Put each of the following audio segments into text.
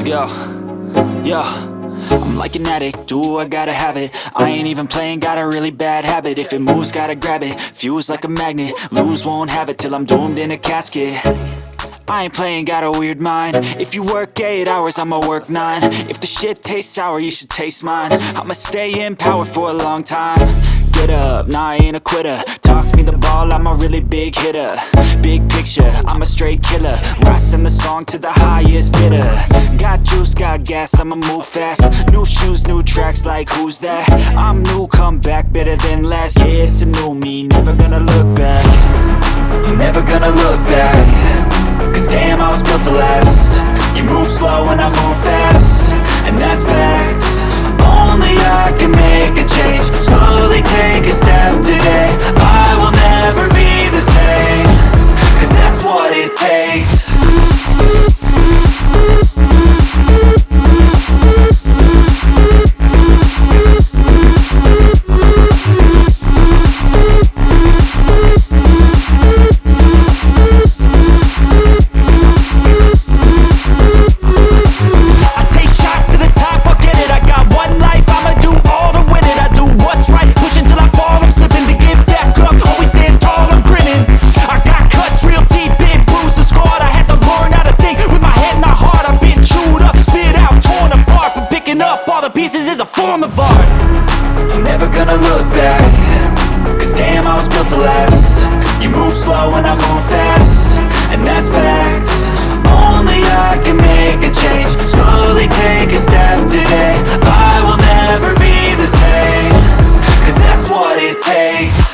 Let's go. Yo, I'm like an addict, do I gotta have it. I ain't even playing, got a really bad habit. If it moves, gotta grab it, fuse like a magnet. Lose, won't have it till I'm doomed in a casket. I ain't playing, got a weird mind. If you work 8 hours, I'ma work 9. If the shit tastes sour, you should taste mine. I'ma stay in power for a long time. Get up, nah, I ain't a quitter. Toss me the ball, I'm a really big hitter. Big picture, I'm a straight killer. Rising the song to the highest bidder. Got juice, got gas, I'ma move fast. New shoes, new tracks, like who's that? I'm new, come back, better than last. Yeah, it's a new me, never gonna look back. I'm never gonna look back. Cause damn, I was built to last. You move slow and I move fast, and that's facts. Only I can make a change. Slowly take a step today. I will never be the same. Cause that's what it takes. Pieces is a form of art. I'm never gonna look back. Cause damn, I was built to last. You move slow and I move fast, and that's facts. Only I can make a change. Slowly take a step today. I will never be the same. Cause that's what it takes.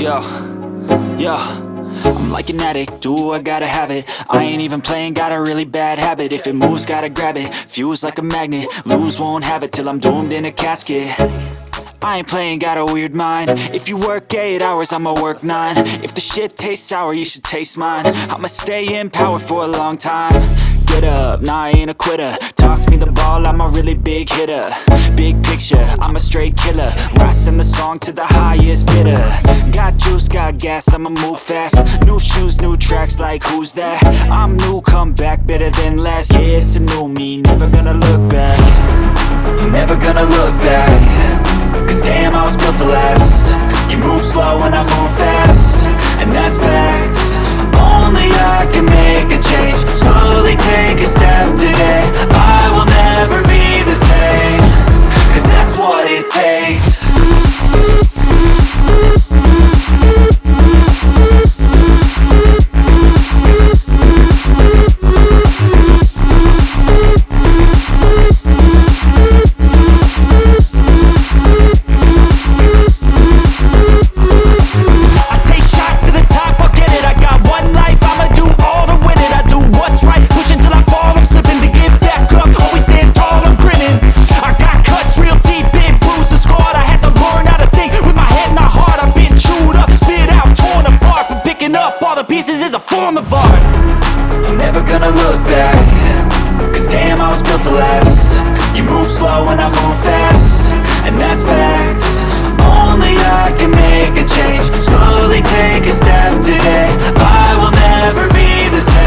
Yo, yo, I'm like an addict, do I gotta have it. I ain't even playing, got a really bad habit. If it moves, gotta grab it, fuse like a magnet. Lose, won't have it till I'm doomed in a casket. I ain't playing, got a weird mind. If you work 8 hours, I'ma work 9. If the shit tastes sour, you should taste mine. I'ma stay in power for a long time. Get up, nah, I ain't a quitter. Toss me the ball, I'm a really big hitter. Big picture, I'm a straight killer. Rising the song to the highest bidder. Got juice, got gas, I'ma move fast. New shoes, new tracks, like who's that? I'm new, come back, better than last. Yeah, it's a new me, never gonna look back. Never gonna look back. Cause damn, I was built to last. You move slow and I move fast, and that's facts. Only I can make a change. Slowly take a step today. I will never be the same. Cause that's what it takes. Pieces is a form of art. I'm never gonna look back. Cause damn, I was built to last. You move slow and I move fast, and that's facts. Only I can make a change. Slowly take a step today. I will never be the same.